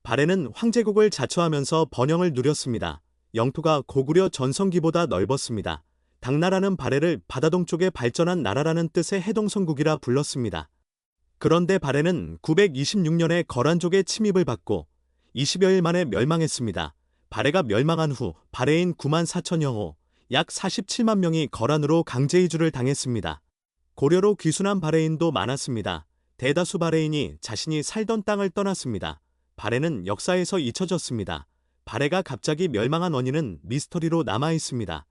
발해는 황제국을 자처하면서 번영을 누렸습니다. 영토가 고구려 전성기보다 넓었습니다. 당나라는 발해를 바다 동쪽에 발전한 나라라는 뜻의 해동성국이라 불렀습니다. 그런데 발해는 926년에 거란족의 침입을 받고 20여일 만에 멸망했습니다. 발해가 멸망한 후 발해인 9만 4천여 호, 약 47만 명이 거란으로 강제 이주를 당했습니다. 고려로 귀순한 발해인도 많았습니다. 대다수 발해인이 자신이 살던 땅을 떠났습니다. 발해는 역사에서 잊혀졌습니다. 발해가 갑자기 멸망한 원인은 미스터리로 남아있습니다.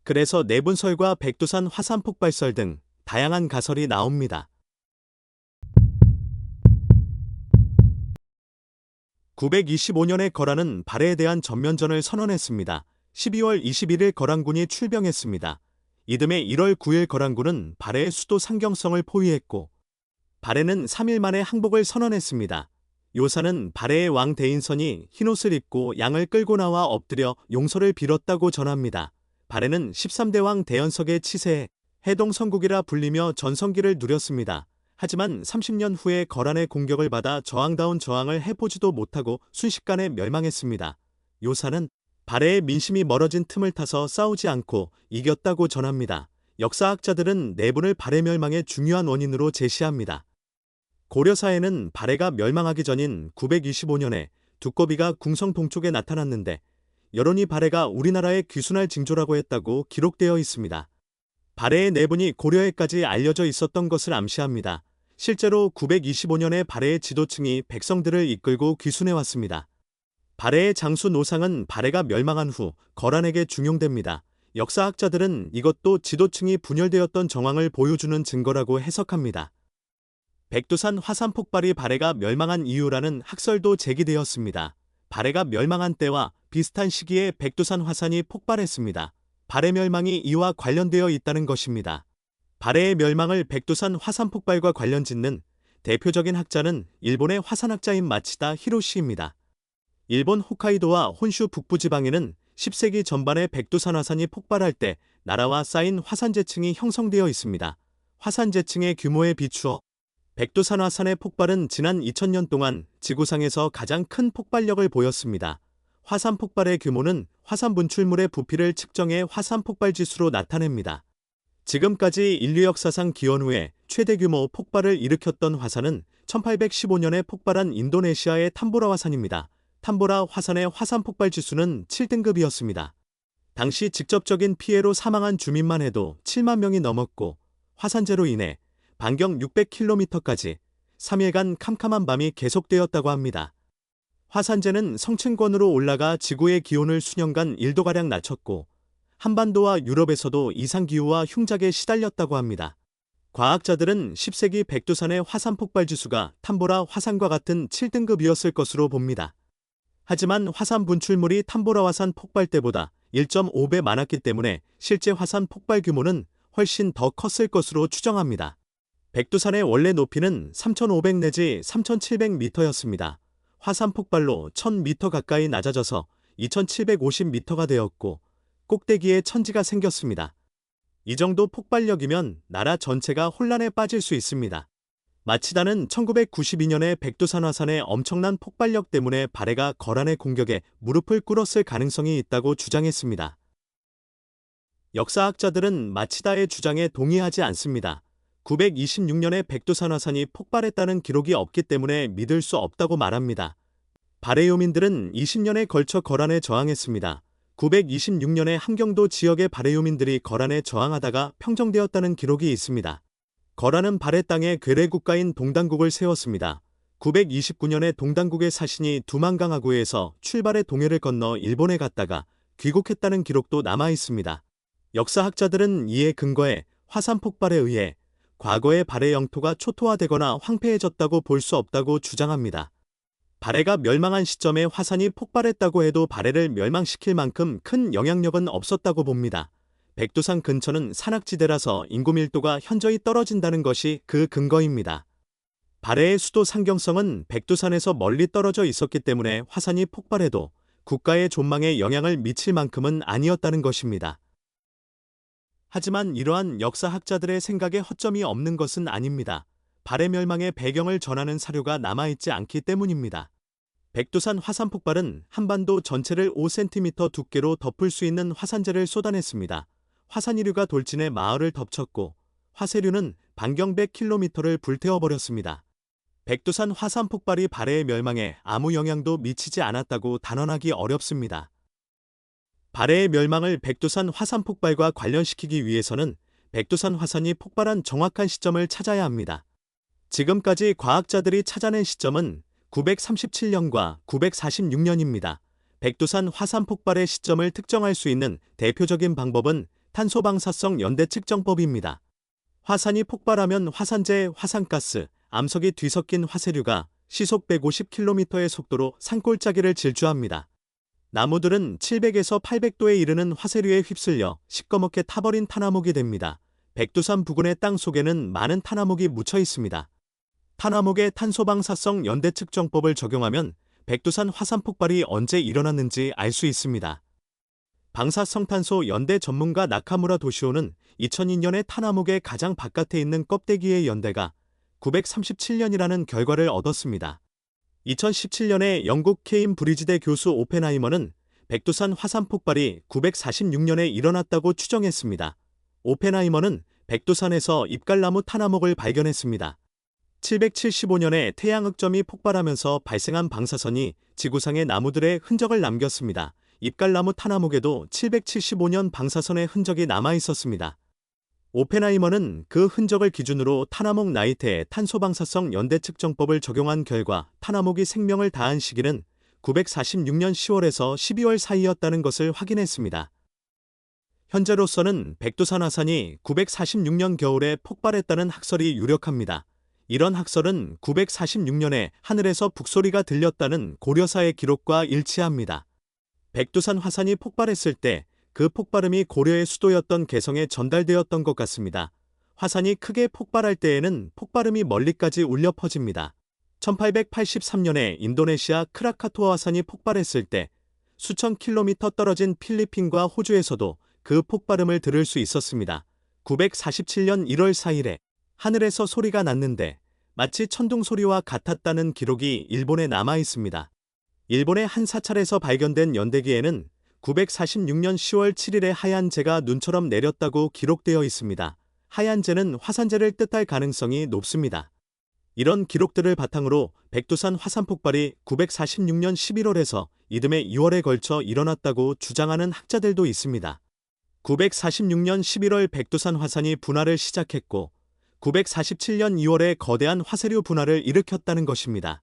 그래서 내분설과 백두산 화산 폭발설 등 다양한 가설이 나옵니다. 925년에 거란은 발해에 대한 전면전을 선언했습니다. 12월 21일 거란군이 출병했습니다. 이듬해 1월 9일 거란군은 발해의 수도 상경성을 포위했고 발해는 3일 만에 항복을 선언했습니다. 요사는 발해의 왕 대인선이 흰옷을 입고 양을 끌고 나와 엎드려 용서를 빌었다고 전합니다. 발해는 13대 왕 대연석의 치세에 해동성국이라 불리며 전성기를 누렸습니다. 하지만 30년 후에 거란의 공격을 받아 저항다운 저항을 해보지도 못하고 순식간에 멸망했습니다. 요사는 발해의 민심이 멀어진 틈을 타서 싸우지 않고 이겼다고 전합니다. 역사학자들은 내분을 발해 멸망의 중요한 원인으로 제시합니다. 고려사에는 발해가 멸망하기 전인 925년에 두꺼비가 궁성 동쪽에 나타났는데 여론이 발해가 우리나라에 귀순할 징조라고 했다고 기록되어 있습니다. 발해의 내분이 고려에까지 알려져 있었던 것을 암시합니다. 실제로 925년에 발해의 지도층이 백성들을 이끌고 귀순해왔습니다. 발해의 장수 노상은 발해가 멸망한 후 거란에게 중용됩니다. 역사학자들은 이것도 지도층이 분열되었던 정황을 보여주는 증거라고 해석합니다. 백두산 화산 폭발이 발해가 멸망한 이유라는 학설도 제기되었습니다. 발해가 멸망한 때와 비슷한 시기에 백두산 화산이 폭발했습니다. 발해 멸망이 이와 관련되어 있다는 것입니다. 발해의 멸망을 백두산 화산 폭발과 관련짓는 대표적인 학자는 일본의 화산학자인 마치다 히로시입니다. 일본 홋카이도와 혼슈 북부지방에는 10세기 전반에 백두산 화산이 폭발할 때 나라와 쌓인 화산재층이 형성되어 있습니다. 화산재층의 규모에 비추어 백두산 화산의 폭발은 지난 2000년 동안 지구상에서 가장 큰 폭발력을 보였습니다. 화산 폭발의 규모는 화산 분출물의 부피를 측정해 화산 폭발 지수로 나타냅니다. 지금까지 인류 역사상 기원 후에 최대 규모 폭발을 일으켰던 화산은 1815년에 폭발한 인도네시아의 탐보라 화산입니다. 탐보라 화산의 화산 폭발 지수는 7등급이었습니다. 당시 직접적인 피해로 사망한 주민만 해도 7만 명이 넘었고 화산재로 인해 반경 600km까지 3일간 캄캄한 밤이 계속되었다고 합니다. 화산재는 성층권으로 올라가 지구의 기온을 수년간 1도가량 낮췄고 한반도와 유럽에서도 이상기후와 흉작에 시달렸다고 합니다. 과학자들은 10세기 백두산의 화산 폭발 지수가 탐보라 화산과 같은 7등급이었을 것으로 봅니다. 하지만 화산 분출물이 탐보라 화산 폭발 때보다 1.5배 많았기 때문에 실제 화산 폭발 규모는 훨씬 더 컸을 것으로 추정합니다. 백두산의 원래 높이는 3,500 내지 3,700m였습니다. 화산 폭발로 1,000m 가까이 낮아져서 2,750m가 되었고 꼭대기에 천지가 생겼습니다. 이 정도 폭발력이면 나라 전체가 혼란에 빠질 수 있습니다. 마치다는 1992년에 백두산 화산의 엄청난 폭발력 때문에 발해가 거란의 공격에 무릎을 꿇었을 가능성이 있다고 주장했습니다. 역사학자들은 마치다의 주장에 동의하지 않습니다. 926년에 백두산 화산이 폭발했다는 기록이 없기 때문에 믿을 수 없다고 말합니다. 발해요민들은 20년에 걸쳐 거란에 저항했습니다. 926년에 함경도 지역의 발해요민들이 거란에 저항하다가 평정되었다는 기록이 있습니다. 거란은 발해 땅에 괴뢰국가인 동당국을 세웠습니다. 929년에 동당국의 사신이 두만강하구에서 출발해 동해를 건너 일본에 갔다가 귀국했다는 기록도 남아 있습니다. 역사학자들은 이에 근거해 화산 폭발에 의해 과거의 발해 영토가 초토화되거나 황폐해졌다고 볼 수 없다고 주장합니다. 발해가 멸망한 시점에 화산이 폭발했다고 해도 발해를 멸망시킬 만큼 큰 영향력은 없었다고 봅니다. 백두산 근처는 산악지대라서 인구 밀도가 현저히 떨어진다는 것이 그 근거입니다. 발해의 수도 상경성은 백두산에서 멀리 떨어져 있었기 때문에 화산이 폭발해도 국가의 존망에 영향을 미칠 만큼은 아니었다는 것입니다. 하지만 이러한 역사학자들의 생각에 허점이 없는 것은 아닙니다. 발해 멸망의 배경을 전하는 사료가 남아있지 않기 때문입니다. 백두산 화산 폭발은 한반도 전체를 5cm 두께로 덮을 수 있는 화산재를 쏟아냈습니다. 화산이류가 돌진해 마을을 덮쳤고 화쇄류는 반경 100km를 불태워버렸습니다. 백두산 화산 폭발이 발해의 멸망에 아무 영향도 미치지 않았다고 단언하기 어렵습니다. 발해의 멸망을 백두산 화산 폭발과 관련시키기 위해서는 백두산 화산이 폭발한 정확한 시점을 찾아야 합니다. 지금까지 과학자들이 찾아낸 시점은 937년과 946년입니다. 백두산 화산 폭발의 시점을 특정할 수 있는 대표적인 방법은 탄소방사성 연대 측정법입니다. 화산이 폭발하면 화산재, 화산가스, 암석이 뒤섞인 화쇄류가 시속 150km의 속도로 산골짜기를 질주합니다. 나무들은 700에서 800도에 이르는 화쇄류에 휩쓸려 시꺼멓게 타버린 탄화목이 됩니다. 백두산 부근의 땅 속에는 많은 탄화목이 묻혀 있습니다. 탄화목의 탄소방사성 연대 측정법을 적용하면 백두산 화산 폭발이 언제 일어났는지 알 수 있습니다. 방사성탄소 연대 전문가 나카무라 도시오는 2002년에 탄화목의 가장 바깥에 있는 껍데기의 연대가 937년이라는 결과를 얻었습니다. 2017년에 영국 케임브리지대 교수 오펜하이머는 백두산 화산 폭발이 946년에 일어났다고 추정했습니다. 오펜하이머는 백두산에서 잎갈나무 탄화목을 발견했습니다. 775년에 태양흑점이 폭발하면서 발생한 방사선이 지구상의 나무들의 흔적을 남겼습니다. 잎갈나무 탄화목에도 775년 방사선의 흔적이 남아 있었습니다. 오펜하이머는 그 흔적을 기준으로 탄화목 나이테의 탄소방사성 연대 측정법을 적용한 결과 탄화목이 생명을 다한 시기는 946년 10월에서 12월 사이였다는 것을 확인했습니다. 현재로서는 백두산 화산이 946년 겨울에 폭발했다는 학설이 유력합니다. 이런 학설은 946년에 하늘에서 북소리가 들렸다는 고려사의 기록과 일치합니다. 백두산 화산이 폭발했을 때 그 폭발음이 고려의 수도였던 개성에 전달되었던 것 같습니다. 화산이 크게 폭발할 때에는 폭발음이 멀리까지 울려 퍼집니다. 1883년에 인도네시아 크라카토아 화산이 폭발했을 때 수천 킬로미터 떨어진 필리핀과 호주에서도 그 폭발음을 들을 수 있었습니다. 947년 1월 4일에 하늘에서 소리가 났는데 마치 천둥 소리와 같았다는 기록이 일본에 남아 있습니다. 일본의 한 사찰에서 발견된 연대기에는 946년 10월 7일에 하얀 재가 눈처럼 내렸다고 기록되어 있습니다. 하얀 재는 화산재를 뜻할 가능성이 높습니다. 이런 기록들을 바탕으로 백두산 화산 폭발이 946년 11월에서 이듬해 2월에 걸쳐 일어났다고 주장하는 학자들도 있습니다. 946년 11월 백두산 화산이 분화를 시작했고 947년 2월에 거대한 화쇄류 분화를 일으켰다는 것입니다.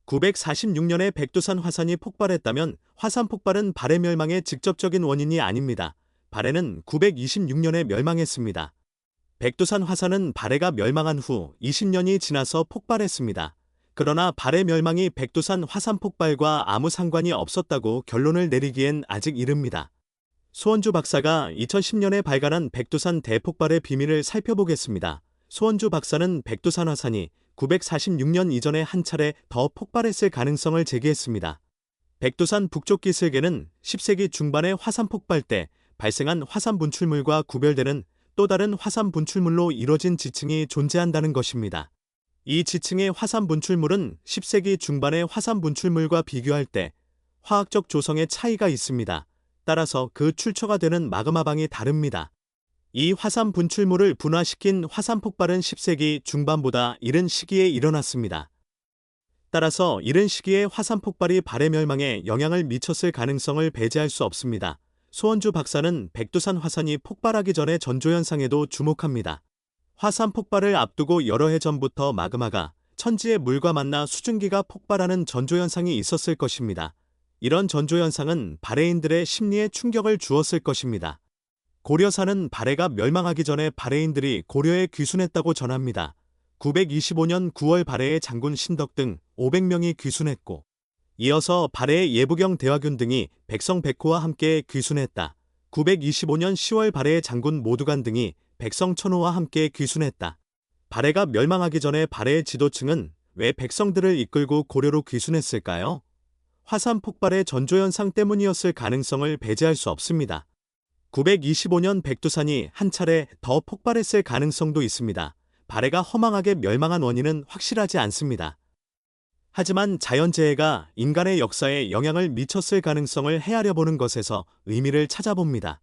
946년에 백두산 화산이 폭발했다면 화산 폭발은 발해 멸망의 직접적인 원인이 아닙니다. 발해는 926년에 멸망했습니다. 백두산 화산은 발해가 멸망한 후 20년이 지나서 폭발했습니다. 그러나 발해 멸망이 백두산 화산 폭발과 아무 상관이 없었다고 결론을 내리기엔 아직 이릅니다. 소원주 박사가 2010년에 발간한 백두산 대폭발의 비밀을 살펴보겠습니다. 소원주 박사는 백두산 화산이 946년 이전에 한 차례 더 폭발했을 가능성을 제기했습니다. 백두산 북쪽 기슭에는 10세기 중반의 화산 폭발 때 발생한 화산 분출물과 구별되는 또 다른 화산 분출물로 이뤄진 지층이 존재한다는 것입니다. 이 지층의 화산 분출물은 10세기 중반의 화산 분출물과 비교할 때 화학적 조성의 차이가 있습니다. 따라서 그 출처가 되는 마그마방이 다릅니다. 이 화산 분출물을 분화시킨 화산 폭발은 10세기 중반보다 이른 시기에 일어났습니다. 따라서 이른 시기에 화산 폭발이 발해 멸망에 영향을 미쳤을 가능성을 배제할 수 없습니다. 소원주 박사는 백두산 화산이 폭발하기 전의 전조현상에도 주목합니다. 화산 폭발을 앞두고 여러 해 전부터 마그마가 천지의 물과 만나 수증기가 폭발하는 전조현상이 있었을 것입니다. 이런 전조현상은 발해인들의 심리에 충격을 주었을 것입니다. 고려사는 발해가 멸망하기 전에 발해인들이 고려에 귀순했다고 전합니다. 925년 9월 발해의 장군 신덕 등 500명이 귀순했고 이어서 발해의 예부경 대화균 등이 백성 백호와 함께 귀순했다. 925년 10월 발해의 장군 모두간 등이 백성 천호와 함께 귀순했다. 발해가 멸망하기 전에 발해의 지도층은 왜 백성들을 이끌고 고려로 귀순했을까요? 화산 폭발의 전조현상 때문이었을 가능성을 배제할 수 없습니다. 925년 백두산이 한 차례 더 폭발했을 가능성도 있습니다. 발해가 허망하게 멸망한 원인은 확실하지 않습니다. 하지만 자연재해가 인간의 역사에 영향을 미쳤을 가능성을 헤아려 보는 것에서 의미를 찾아봅니다.